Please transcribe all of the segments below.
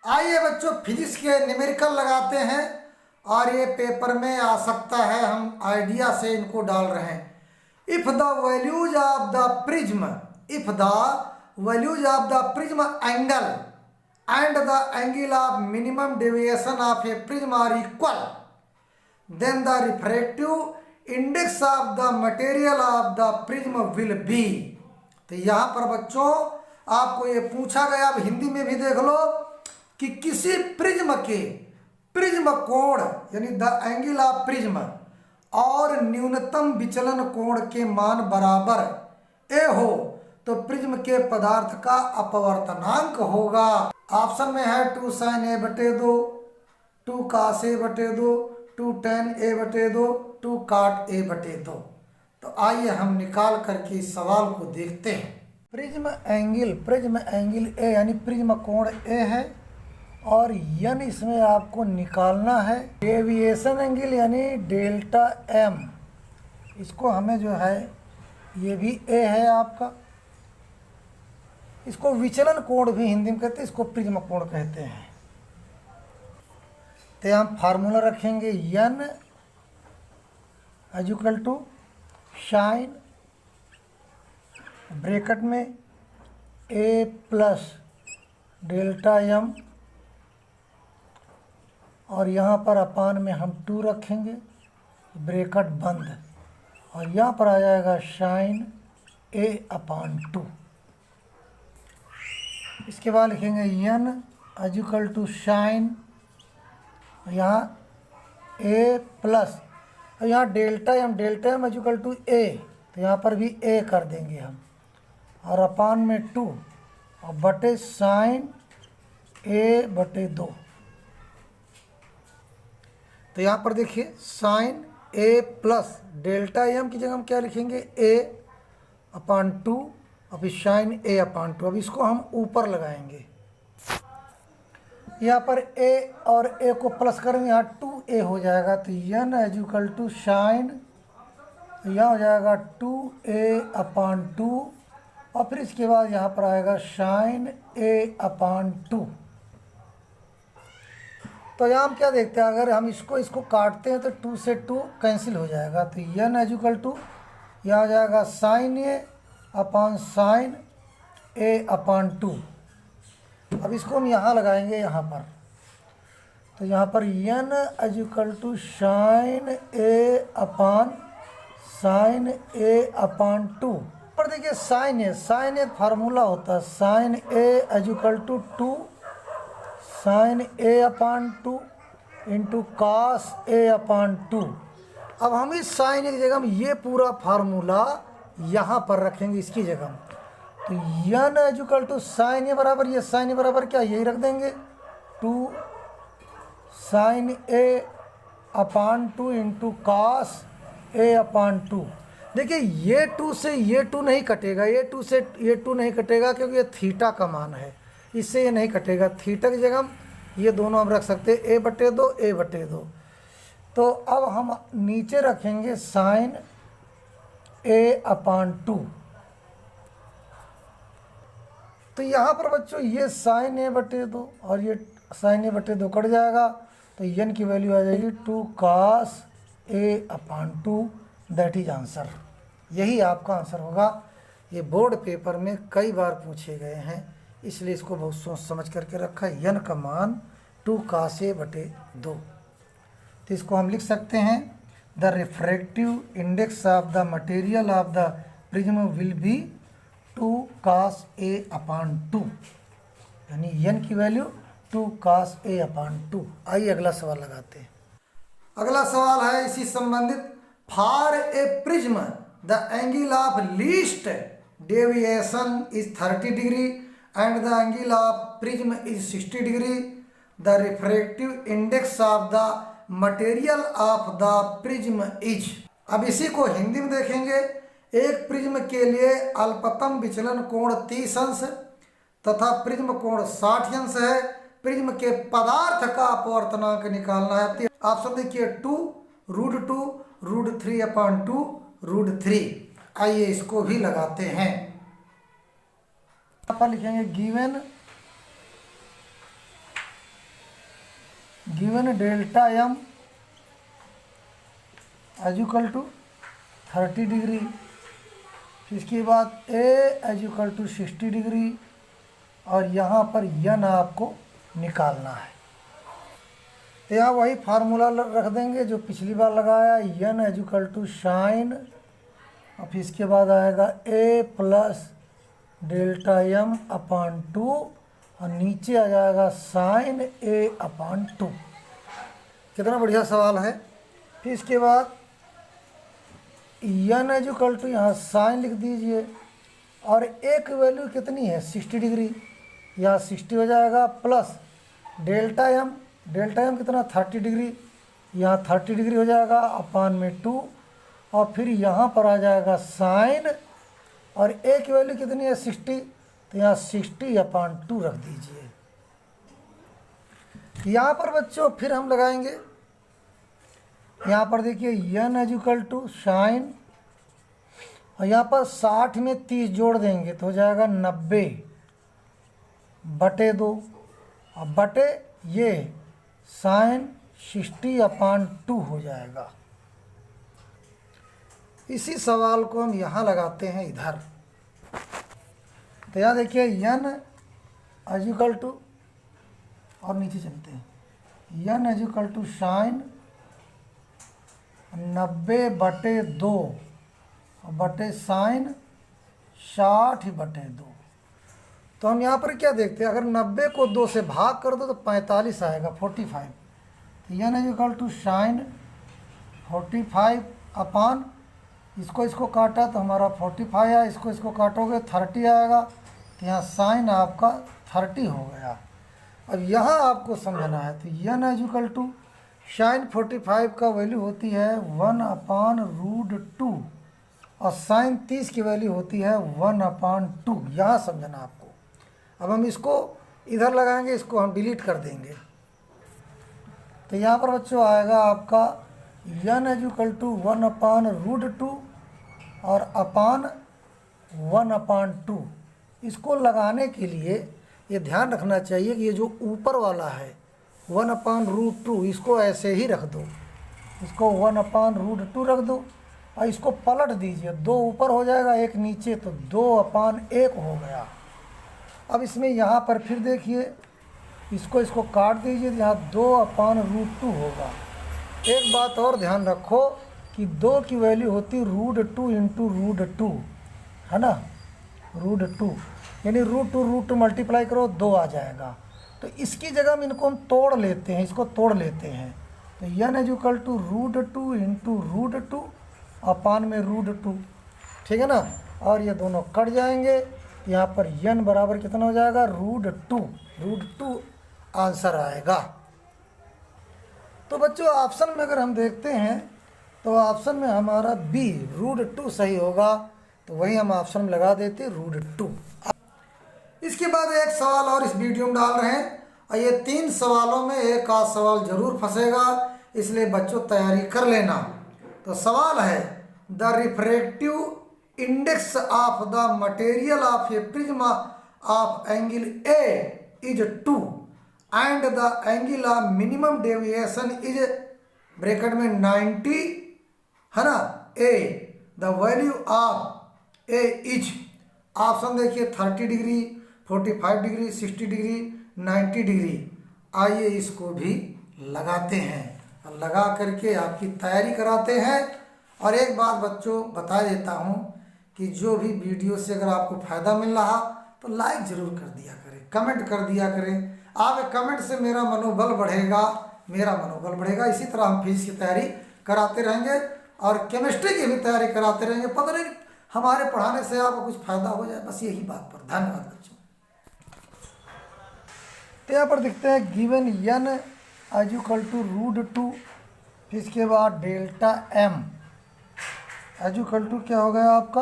आइए बच्चों फिजिक्स के न्यूमेरिकल लगाते हैं और ये पेपर में आ सकता है, हम आइडिया से इनको डाल रहे हैं। If the values of the prism if the values of the prism angle and the angle of minimum deviation of a prism are equal then the refractive index of the material of the prism will be. तो यहाँ पर बच्चों आपको ये पूछा गया, अब हिंदी में भी देख लो कि किसी प्रिज्म के प्रिज्म कोण यानी द एंगल ऑफ प्रिज्म और न्यूनतम विचलन कोण के मान बराबर ए हो तो प्रिज्म के पदार्थ का अपवर्तनांक होगा। ऑप्शन में है 2 sin a बटे 2, 2 cos a बटे 2, 2 tan a बटे 2, 2 cot a बटे 2। तो आइए हम निकाल करके इस सवाल को देखते हैं। प्रिज्म एंगल ए यानी प्रिज्म कोण ए है और यन इसमें आपको निकालना है। डेविएशन एंगल यानी डेल्टा एम, इसको हमें जो है ये भी ए है आपका। इसको विचलन कोण भी हिंदी में कहते हैं, इसको प्रिज्म कोण कहते हैं। तो हम फार्मूला रखेंगे यन इक्वल टू साइन ब्रैकेट में ए प्लस डेल्टा एम और यहाँ पर अपान में हम 2 रखेंगे, ब्रैकेट बंद, और यहाँ पर आ जाएगा साइन ए अपान 2। इसके बाद लिखेंगे यन इक्वल टू साइन, यहाँ ए प्लस, और यहाँ डेल्टा एम इक्वल टू ए, तो यहाँ पर भी ए कर देंगे हम, और अपान में 2 और बटे साइन ए बटे 2। तो यहाँ पर देखिए साइन ए प्लस डेल्टा एम की जगह हम क्या लिखेंगे ए अपान 2 और फिर साइन ए अपान 2। अब इसको हम ऊपर लगाएंगे, यहाँ पर ए और ए को प्लस करेंगे, यहाँ 2a हो जाएगा। तो यन इक्वल टू साइन, यहाँ हो जाएगा 2a अपान 2 और फिर इसके बाद यहाँ पर आएगा साइन ए अपान 2। तो यहाँ हम क्या देखते हैं, अगर हम इसको काटते हैं तो 2 से 2 कैंसिल हो जाएगा। तो यन इक्वल टू यहाँ आ जाएगा sign A upon sine A upon 2। अब इसको हम यहाँ लगाएंगे यहाँ पर, तो यहाँ पर N equal to sine A upon sine A upon 2। पर देखिए साइन ए एक फार्मूला होता है, sine A equal to 2 sine A upon 2 into cos A upon 2। अब हम इस साइन ए की जगह हम ये पूरा फार्मूला यहाँ पर रखेंगे इसकी जगह। तो यन इक्वल टू साइन ए बराबर, ये साइन ए बराबर क्या, यही रख देंगे 2 sine A upon 2 into cos A upon 2। देखिए ये 2 से ये 2 नहीं कटेगा, ये 2 से ये 2 नहीं कटेगा क्योंकि ये थीटा का मान है, इससे ये नहीं कटेगा। थीटा की जगह हम ये दोनों हम रख सकते हैं ए बटे 2। तो अब हम नीचे रखेंगे साइन ए अपान 2। तो यहाँ पर बच्चों ये साइन ए बटे 2 और ये साइन ए बटे 2 कट जाएगा, तो यन की वैल्यू आ जाएगी 2 कास A upon 2। That is answer. यही आपका आंसर होगा। ये बोर्ड पेपर में कई बार पूछे गए हैं, इसलिए इसको बहुत सोच समझ करके रखा है। यन का मान 2 कास ए बटे 2। तो इसको हम लिख सकते हैं the refractive index of the material of the prism will B 2 cos A upon 2, यानी यन की वैल्यू 2 कास ए अपान 2। आइए अगला सवाल लगाते हैं। अगला सवाल है इसी संबंधित। For a prism the angle of least deviation is 30 degree and the angle of prism is 60 degree. The refractive index of the material of the prism is. अब इसी को हिंदी में देखेंगे। एक प्रिज्म के लिए अल्पतम विचलन कोण 30 अंश तथा प्रिज्म कोण 60 अंश है। प्रिज्म के पदार्थ का अपवर्तनांक निकालना है। ऑप्शन देखिए 2 √2 √3 अपान 2 √3। आइए इसको भी लगाते हैं। यहाँ पर लिखेंगे given given delta M as equal to 30 degree, फिर इसके बाद A as equal to 60 degree, और यहाँ पर यन आपको निकालना है। तो यहाँ वही फार्मूला रख देंगे जो पिछली बार लगाया, यन एज इक्वल टू साइन, और फिर इसके बाद आएगा ए प्लस डेल्टा एम अपान 2, और नीचे आ जाएगा साइन ए अपान 2। कितना बढ़िया सवाल है। फिर इसके बाद यन एज इक्वल टू यहाँ साइन लिख दीजिए, और ए की वैल्यू कितनी है 60 डिग्री, यहाँ 60 हो जाएगा, प्लस डेल्टा एम कितना 30 डिग्री, यहाँ 30 डिग्री हो जाएगा, अपान में 2, और फिर यहाँ पर आ जाएगा साइन, और ए की वैल्यू कितनी है 60, तो यहाँ 60 अपान 2 रख दीजिए। यहाँ पर बच्चों फिर हम लगाएंगे, यहाँ पर देखिए यन एज इक्वल टू साइन, और यहाँ पर 60 में 30 जोड़ देंगे तो हो जाएगा 90 बटे 2, और बटे ये साइन 60 अपान 2 हो जाएगा। इसी सवाल को हम यहाँ लगाते हैं इधर। तो यहाँ देखिए यन एज इक्वल टू, और नीचे चलते हैं, यन एज इक्वल टू साइन 90 बटे 2 बटे साइन 60 बटे 2। तो हम यहाँ पर क्या देखते हैं, अगर 90 को 2 से भाग कर दो तो 45 आएगा, 45। तो यन एज इक्वल टू साइन 45 अपान, इसको काटा तो हमारा 45 आया, इसको काटोगे 30 आएगा, तो यहाँ साइन आपका 30 हो गया। अब यहाँ आपको समझना है, तो यन एज इक्वल टू साइन 45 का वैल्यू होती है 1 अपान रूट 2, और साइन 30 की वैल्यू होती है 1 अपान 2। यहाँ समझना आपको। अब हम इसको इधर लगाएंगे, इसको हम डिलीट कर देंगे। तो यहाँ पर बच्चों आएगा आपका N as equal to 1 upon root 2 और अपान 1 अपान 2। इसको लगाने के लिए ये ध्यान रखना चाहिए कि ये जो ऊपर वाला है 1 अपान रूट 2, इसको ऐसे ही रख दो, इसको 1 अपान रूट 2 रख दो, और इसको पलट दीजिए, 2 ऊपर हो जाएगा 1 नीचे, तो 2 अपान 1 हो गया। अब इसमें यहाँ पर फिर देखिए, इसको काट दीजिए, तो यहाँ 2 अपान रूट 2 होगा। एक बात और ध्यान रखो कि 2 की वैल्यू होती रूट 2 इंटू रूट 2, है ना, रूट 2, यानी रूट 2 मल्टीप्लाई करो 2 आ जाएगा। तो इसकी जगह में इनको हम तोड़ लेते हैं, इसको तोड़ लेते हैं। तो N is equal to root 2 into root 2 upon में रूट 2, ठीक है ना, और ये दोनों कट जाएंगे। यहाँ पर यन बराबर कितना हो जाएगा, रूट 2 आंसर आएगा। तो बच्चों ऑप्शन में अगर हम देखते हैं तो ऑप्शन में हमारा बी रूट 2 सही होगा, तो वही हम ऑप्शन में लगा देते रूट 2। इसके बाद एक सवाल और इस वीडियो में डाल रहे हैं, और ये 3 सवालों में एक आध सवाल जरूर फंसेगा, इसलिए बच्चों तैयारी कर लेना। तो सवाल है, the refractive index of the material of a prism of angle A is 2 and the angle of minimum deviation is bracket में 90, है ना, A the value of A is, option देखिए 30 डिग्री, 45 डिग्री, 60 डिग्री, 90 डिग्री। आइए इसको भी लगाते हैं, और लगा करके आपकी तैयारी कराते हैं। और एक बात बच्चों बता देता हूँ कि जो भी वीडियो से अगर आपको फ़ायदा मिल रहा तो लाइक ज़रूर कर दिया करें, कमेंट कर दिया करें। आप कमेंट से मेरा मनोबल बढ़ेगा, मेरा मनोबल बढ़ेगा। इसी तरह हम फिजिक्स की तैयारी कराते रहेंगे और केमिस्ट्री की भी तैयारी कराते रहेंगे। पता नहीं हमारे पढ़ाने से आपको कुछ फ़ायदा हो जाए, बस यही बात पर। धन्यवाद बच्चों। तो यहाँ पर दिखते हैं given N as equal to root 2, फिर इसके बाद delta M as equal to क्या हो गया आपका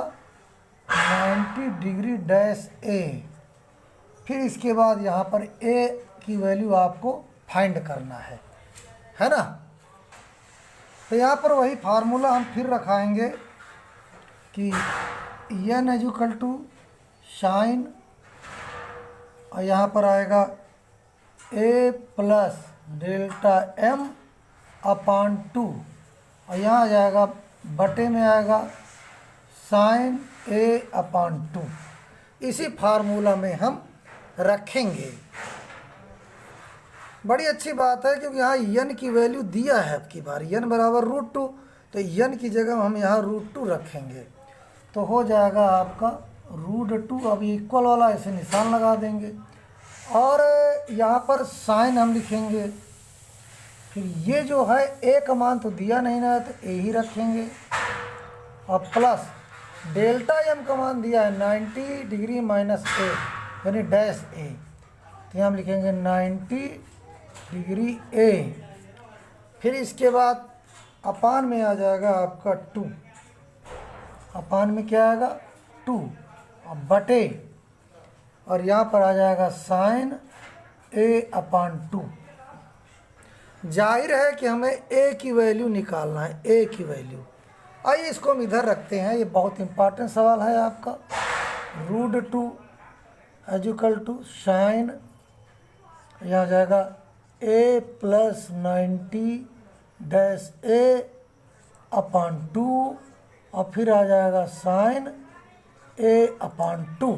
90 डिग्री डैश ए। फिर इसके बाद यहाँ पर ए की वैल्यू आपको फाइंड करना है ना। तो यहाँ पर वही फार्मूला हम फिर रखाएंगे कि यन एज इक्वल टू साइन, और यहाँ पर आएगा ए प्लस डेल्टा m अपान 2, और यहाँ आ जाएगा बटे में आएगा साइन a अपान 2। इसी फार्मूला में हम रखेंगे। बड़ी अच्छी बात है क्योंकि यहाँ n की वैल्यू दिया है आपकी बार, n बराबर √2, तो n की जगह हम यहाँ √2 रखेंगे, तो हो जाएगा आपका √2। अब इक्वल वाला ऐसे निशान लगा देंगे और यहाँ पर साइन हम लिखेंगे। फिर ये जो है a का मान तो दिया नहीं ना, तो a ही रखेंगे, और प्लस डेल्टा m का मान दिया है 90 डिग्री माइनस a यानी डैश a, तो यहाँ हम लिखेंगे 90 डिग्री a। फिर इसके बाद अपान में आ जाएगा आपका 2, अपान में क्या आएगा 2, और बटे, और यहाँ पर आ जाएगा साइन a अपान 2। जाहिर है कि हमें a की वैल्यू निकालना है, a की वैल्यू। आइए इसको हम इधर रखते हैं, ये बहुत इंपॉर्टेंट सवाल है आपका। √2 इक्वल टू साइन, यहाँ जाएगा a प्लस 90 डैश a अपान 2, और फिर आ जाएगा साइन a अपान 2।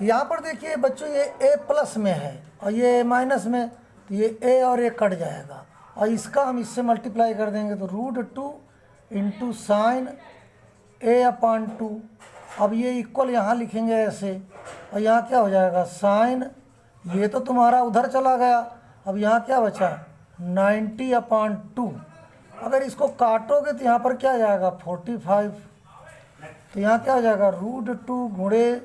यहाँ पर देखिए बच्चों, ये a प्लस में है और ये माइनस में, तो ये a और a कट जाएगा, और इसका हम इससे मल्टीप्लाई कर देंगे, तो √2 इंटू साइन a अपान 2। अब ये इक्वल यहाँ लिखेंगे ऐसे, और यहाँ क्या हो जाएगा साइन, ये तो तुम्हारा उधर चला गया, अब यहाँ क्या बचा 90 अपान 2। अगर इसको काटोगे तो यहाँ पर क्या आ जाएगा 45, तो यहाँ क्या हो जाएगा √2 गुणे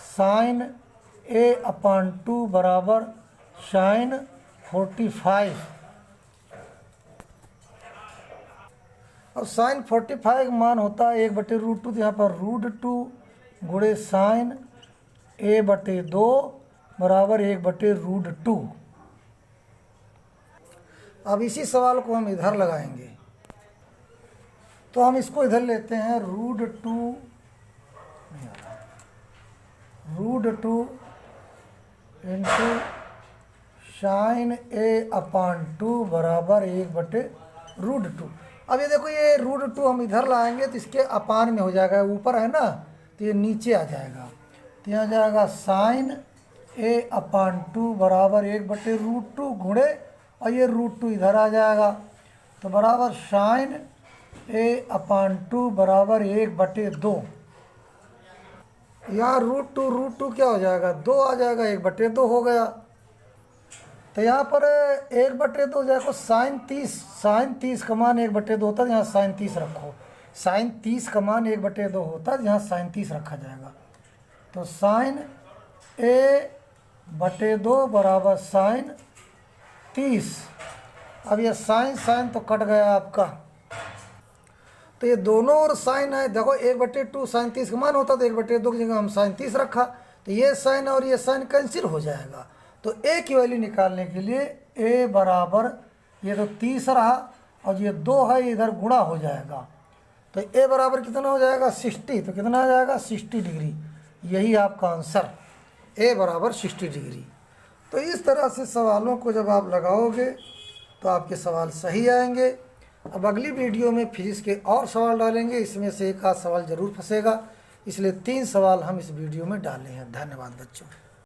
साइन a अपान 2 बराबर साइन 45। अब साइन 45 मान होता है 1/√2, तो यहाँ पर √2 गुणे साइन a/2 बराबर 1/√2। अब इसी सवाल को हम इधर लगाएंगे, तो हम इसको इधर लेते हैं √2 इंटू साइन a अपान 2 बराबर 1/√2। अब ये देखो, ये √2 हम इधर लाएंगे तो इसके अपान में हो जाएगा, ऊपर है ना तो ये नीचे आ जाएगा, तो यहाँ जाएगा साइन a अपान 2 बराबर 1/√2 गुणे, और ये √2 इधर आ जाएगा, तो बराबर साइन a अपान 2 बराबर 1/2। यहाँ √2 क्या हो जाएगा 2 आ जाएगा, 1/2 हो गया। तो यहाँ पर 1/2 जाएगा साइन 30 का मान 1/2 होता है, यहाँ साइन 30 रखो, साइन 30 का मान 1/2 होता है, यहाँ साइन 30 रखा जाएगा, तो साइन a/2 बराबर साइन 30। अब ये साइन तो कट गया आपका, तो ये दोनों और साइन है, देखो 1/2 साइन 30 का मान होता, तो 1/2 की जगह हम साइन 30 रखा, तो ये साइन और ये साइन कैंसिल हो जाएगा। तो a की वैल्यू निकालने के लिए a बराबर, ये तो 30 रहा और ये 2 है, इधर गुणा हो जाएगा, तो a बराबर कितना हो जाएगा 60, तो कितना आ जाएगा 60 डिग्री। यही आपका आंसर, a बराबर 60 डिग्री। तो इस तरह से सवालों को जब आप लगाओगे तो आपके सवाल सही आएंगे। अब अगली वीडियो में फिजिक्स के और सवाल डालेंगे, इसमें से एक आध सवाल ज़रूर फंसेगा, इसलिए 3 सवाल हम इस वीडियो में डाले हैं। धन्यवाद बच्चों।